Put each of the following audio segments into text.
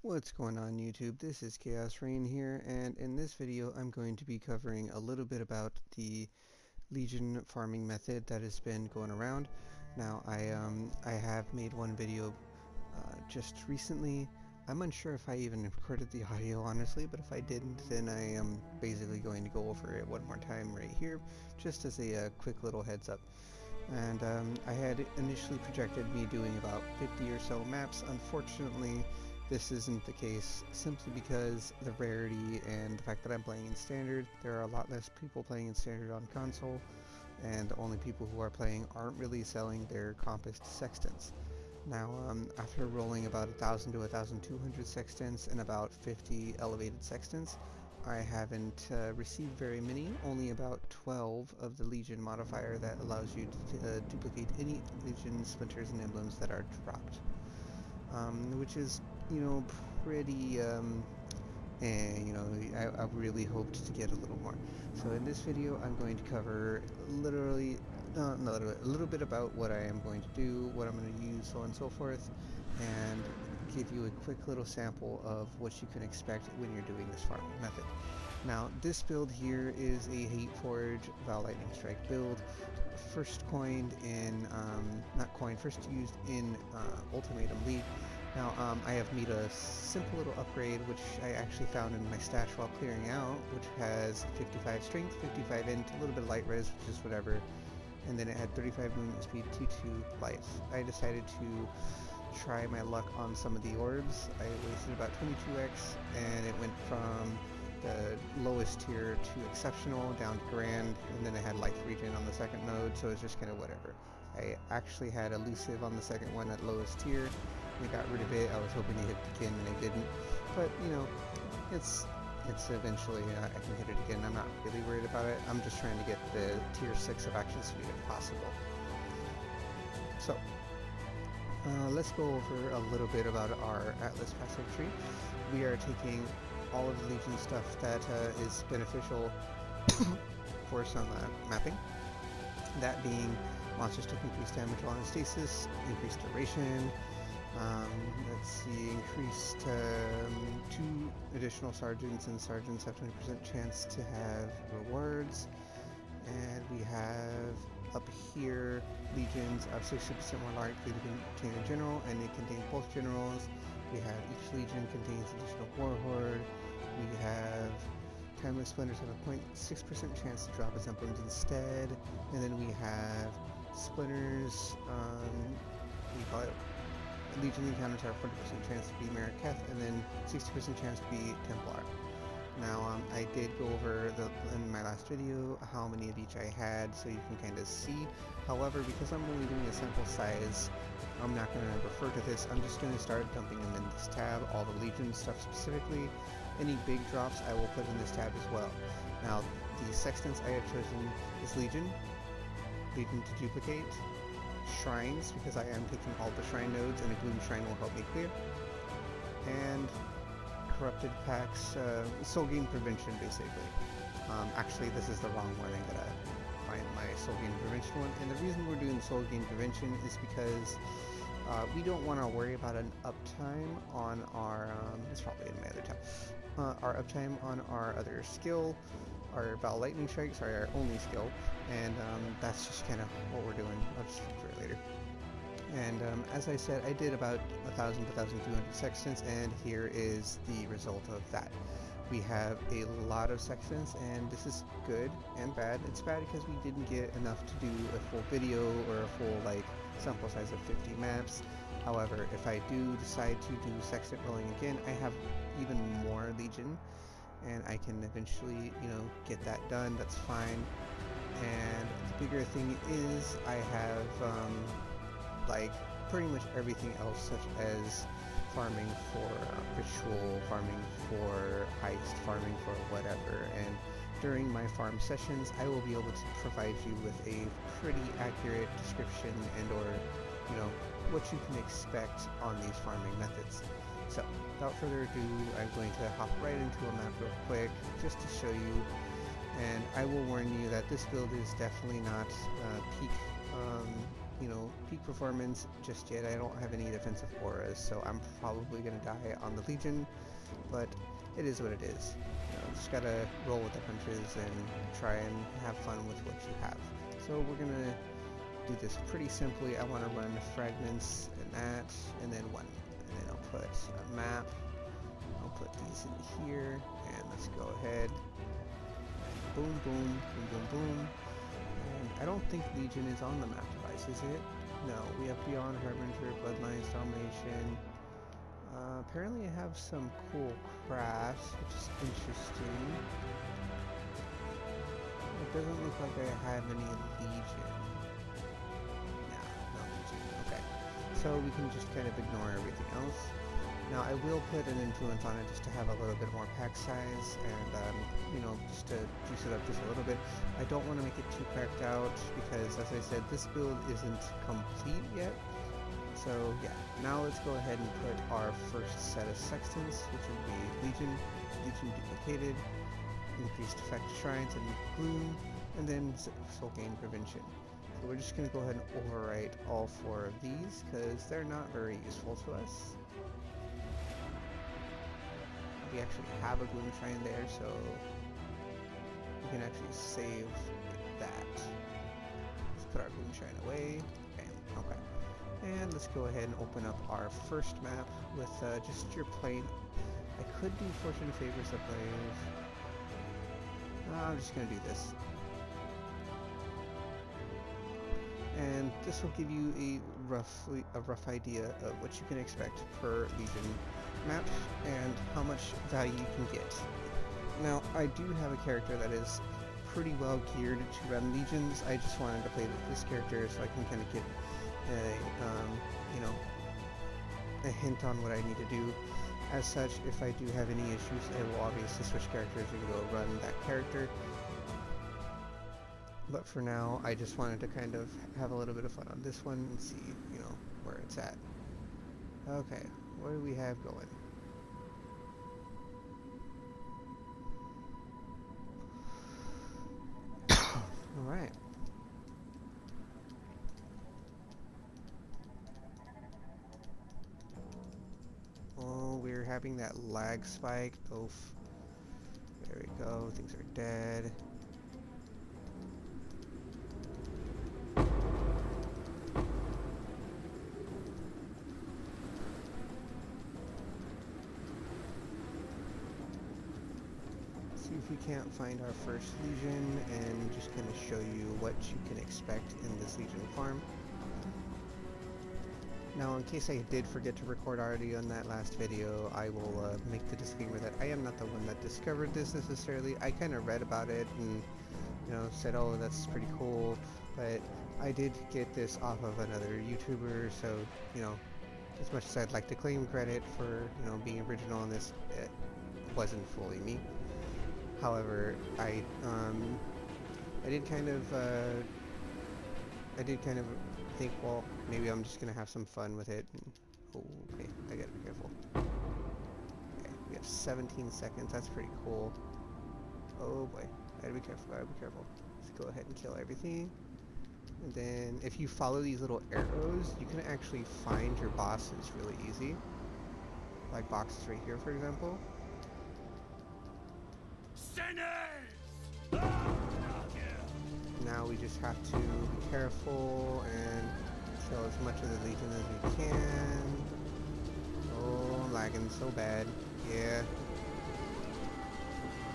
What's going on YouTube? This is Chaos-Reighn here, and in this video I'm going to be covering a little bit about the Legion farming method that has been going around. Now I have made one video just recently. I'm unsure if I even recorded the audio honestly, but if I didn't, then I am basically going to go over it one more time right here, just as a quick little heads up. And I had initially projected me doing about 50 or so maps. Unfortunately, this isn't the case, simply because the rarity and the fact that I'm playing in Standard. There are a lot less people playing in Standard on console, and the only people who are playing aren't really selling their compassed sextants. Now, after rolling about 1,000 to 1,200 sextants and about 50 elevated sextants, I haven't received very many, only about 12 of the Legion modifier that allows you to duplicate any Legion splinters and emblems that are dropped. Which is, pretty, I really hoped to get a little more. So in this video, I'm going to cover a little bit about what I am going to do, what I'm going to use, so on and so forth, and give you a quick little sample of what you can expect when you're doing this farming method. Now, this build here is a Hateforge Val Lightning Strike build, first used in Ultimatum League. Now, I have made a simple little upgrade, which I actually found in my stash while clearing out, which has 55 strength, 55 int, a little bit of light res, which is whatever, and then it had 35 movement speed, 2 life. I decided to try my luck on some of the orbs. I wasted about 22x, and it went from the lowest tier to exceptional down to grand, and then I had life regen on the second node, so it's just kind of whatever. I actually had elusive on the second one at lowest tier. I got rid of it. I was hoping to hit it again, and I didn't. But it's eventually I can hit it again. I'm not really worried about it. I'm just trying to get the tier 6 of action speed if possible. So let's go over a little bit about our Atlas passive tree. We are taking all of the Legion stuff that is beneficial for some mapping. That being monsters take increased damage while in stasis, increased duration, let's see, increased 2 additional sergeants, and sergeants have 20% chance to have rewards. And we have up here legions of 60% more likely to contain a general, and they contain both generals. We have each legion contains additional warhorde. We have timeless splendors have a 0.6% chance to drop as emblems instead, and then we have splinters. We call it Legion encounters have 40% chance to be Mariketh, and then 60% chance to be Templar. Now, I did go over in my last video how many of each I had, so you can kind of see. However, because I'm only doing a sample size, I'm not going to refer to this. I'm just going to start dumping them in this tab, all the Legion stuff specifically. Any big drops I will put in this tab as well. Now, the sextants I have chosen is Legion to duplicate, shrines, because I am taking all the shrine nodes, and a gloom shrine will help me clear, and corrupted packs, soul gain prevention basically. Actually, this is the wrong one. I gotta find my soul gain prevention one, and the reason we're doing soul gain prevention is because we don't want to worry about an uptime on our, it's probably in my other tab, our uptime on our other skill, our Val Lightning Strike, sorry, our only skill, and that's just kind of what we're doing. I'll just look for it later. And as I said, I did about 1,000 to 1,200 sextants, and here is the result of that. We have a lot of sextants, and this is good and bad. It's bad because we didn't get enough to do a full video or a full sample size of 50 maps. However, if I do decide to do sextant rolling again, I have even more Legion, and I can eventually, get that done. That's fine. And the bigger thing is I have pretty much everything else, such as farming for ritual, farming for heist, farming for whatever. And during my farm sessions, I will be able to provide you with a pretty accurate description and or what you can expect on these farming methods. So, without further ado, I'm going to hop right into a map real quick, just to show you, and I will warn you that this build is definitely not peak you know, peak performance just yet. I don't have any defensive auras, so I'm probably gonna die on the Legion, but it is what it is. You know, just gotta roll with the punches and try and have fun with what you have. So we're gonna do this pretty simply. I want to run fragments and that, and then one, and then I'll put a map. I'll put these in here, and let's go ahead. Boom, boom, boom, boom, boom. And I don't think Legion is on the map device, is it? No, we have Beyond Harbinger, Bloodlines, Domination. Apparently I have some cool crafts, which is interesting. It doesn't look like I have any Legion. No Legion. Okay. So we can just kind of ignore everything else. Now I will put an influence on it just to have a little bit more pack size and, you know, just to juice it up just a little bit. I don't want to make it too cracked out because, as I said, this build isn't complete yet. So yeah, now let's go ahead and put our first set of sextants, which would be Legion duplicated, increased effect shrines and gloom, and then soul gain prevention. So we're just going to go ahead and overwrite all 4 of these because they're not very useful to us. We actually have a gloom shrine there, so we can actually save that. Let's put our gloom shrine away. Bam. Okay. And let's go ahead and open up our first map with just your plain. I could do Fortune Favors the players. I'm just going to do this. And this will give you a rough idea of what you can expect per Legion map and how much value you can get. Now, I do have a character that is pretty well geared to run Legions. I just wanted to play with this character so I can kind of get a, you know, a hint on what I need to do. As such, if I do have any issues, I will obviously switch characters and go run that character. But for now, I just wanted to kind of have a little bit of fun on this one and see, you know, where it's at. Okay, what do we have going? Alright. Oh, we're having that lag spike. Oof. There we go, things are dead. See if we can't find our first Legion and just kind of show you what you can expect in this Legion farm. Now, in case I did forget to record already on that last video, I will make the disclaimer that I am not the one that discovered this necessarily. I kind of read about it and, you know, said, oh, that's pretty cool, but I did get this off of another YouTuber, so, you know, as much as I'd like to claim credit for, you know, being original in this, it wasn't fully me. However, I did kind of think, well, maybe I'm just gonna have some fun with it. And, oh, okay, I gotta be careful. Okay, we have 17 seconds. That's pretty cool. Oh boy, gotta be careful. Gotta be careful. Let's go ahead and kill everything. And then, if you follow these little arrows, you can actually find your bosses really easy. Like boxes right here, for example. Now we just have to be careful and kill as much of the Legion as we can. Oh, I'm lagging so bad. Yeah.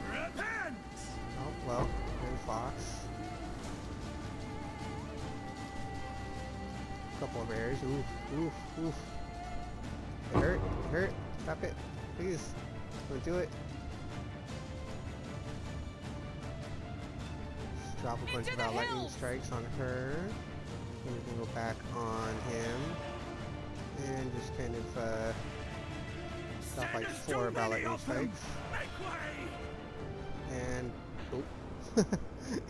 Repent! Oh, well, there's Fox. Couple of bears. Oof, oof, oof. It hurt, it hurt. Stop it. Please. Don't do it. Drop a bunch of our lightning strikes on her. And we can go back on him. And just kind of drop like 4 of our lightning strikes. And oh,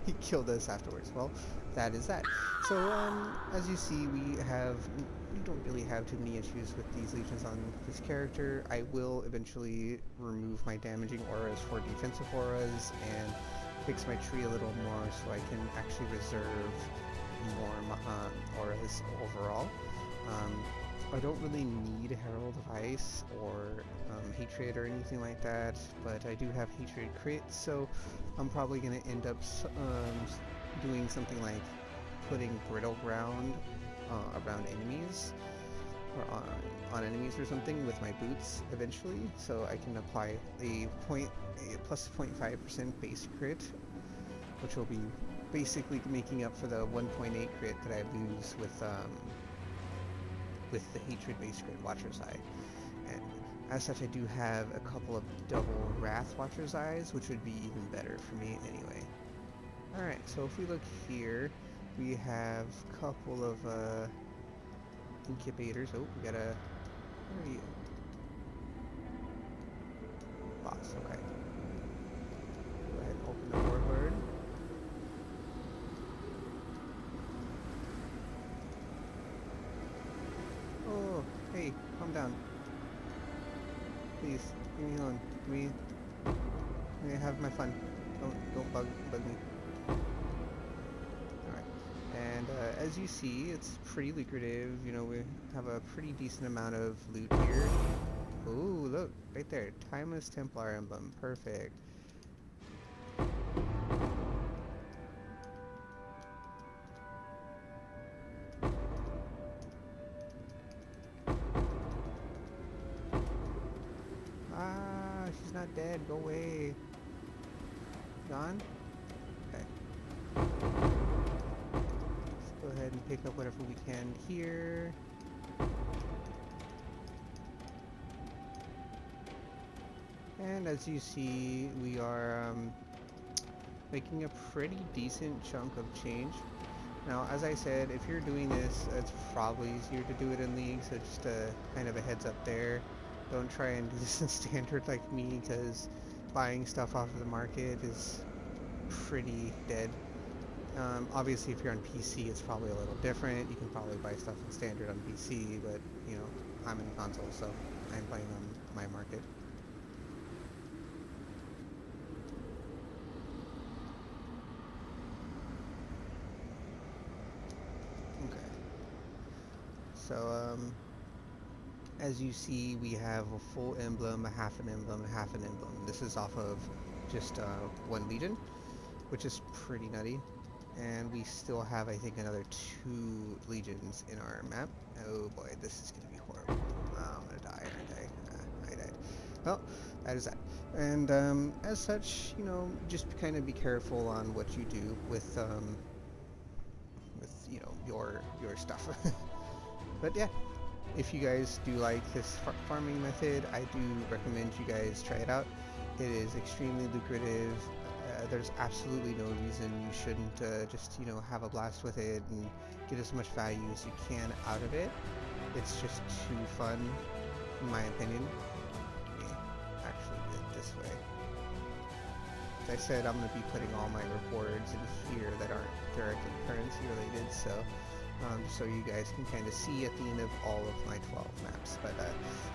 he killed us afterwards. Well, that is that. So as you see, we don't really have too many issues with these legions on this character. I will eventually remove my damaging auras for defensive auras and fix my tree a little more so I can actually reserve more auras overall. I don't really need Herald of Ice or Hatred or anything like that, but I do have Hatred crit, so I'm probably going to end up doing something like putting Brittle Ground around enemies, or on enemies or something with my boots eventually, so I can apply a plus 0.5% base crit, which will be basically making up for the 1.8 crit that I lose with the Hatred base crit Watcher's Eye. And as such, I do have a couple of double Wrath Watcher's Eyes, which would be even better for me anyway. Alright, so if we look here, we have a couple of incubators. Oh, we got a... Where are you? Boss, okay. Go ahead and open the Warlord. Oh, hey, calm down. Please, leave me alone. Let me have my fun. Don't bug me. Alright. And as you see, it's pretty lucrative. You know, we have a pretty decent amount of loot here. Ooh, look, right there. Timeless Templar emblem. Perfect. Ah, she's not dead. Go away. Gone? Okay. Let's go ahead and pick up whatever we can here. And as you see, we are making a pretty decent chunk of change. Now, as I said, if you're doing this, it's probably easier to do it in League, so just kind of a heads up there. Don't try and do this in Standard like me, because buying stuff off of the market is pretty dead. Obviously, if you're on PC, it's probably a little different. You can probably buy stuff in Standard on PC, but, you know, I'm in console, so I'm playing on my market. Okay. So, as you see, we have a full emblem, a half an emblem, a half an emblem. This is off of just one Legion, which is pretty nutty. And we still have, I think, another 2 Legions in our map. Oh boy, this is going to be horrible. I'm going to die, aren't I? I died. Well, that is that. And as such, you know, just kind of be careful on what you do with you know, your stuff. But yeah. If you guys do like this farming method, I do recommend you guys try it out. It is extremely lucrative. There's absolutely no reason you shouldn't just, you know, have a blast with it and get as much value as you can out of it. It's just too fun, in my opinion. Let me actually do it this way. As I said, I'm going to be putting all my rewards in here that aren't directly currency related, so so you guys can kind of see at the end of all of my 12 maps. But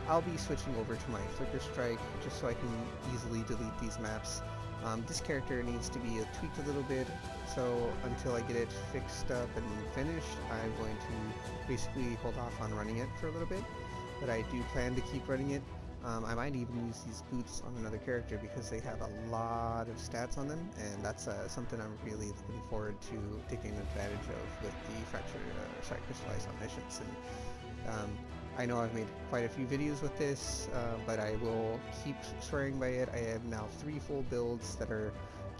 I'll be switching over to my Flicker Strike just so I can easily delete these maps. This character needs to be tweaked a little bit, so until I get it fixed up and finished, I'm going to basically hold off on running it for a little bit. But I do plan to keep running it. I might even use these boots on another character because they have a lot of stats on them, and that's something I'm really looking forward to taking advantage of with the Crystallized Omniscience. And I know I've made quite a few videos with this, but I will keep swearing by it. I have now 3 full builds that are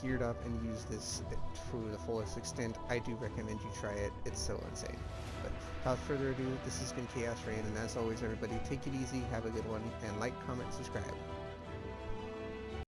geared up and use this to the fullest extent. I do recommend you try it. It's so insane. But without further ado, this has been Chaos-Reighn, and as always, everybody, take it easy, have a good one, and like, comment, subscribe.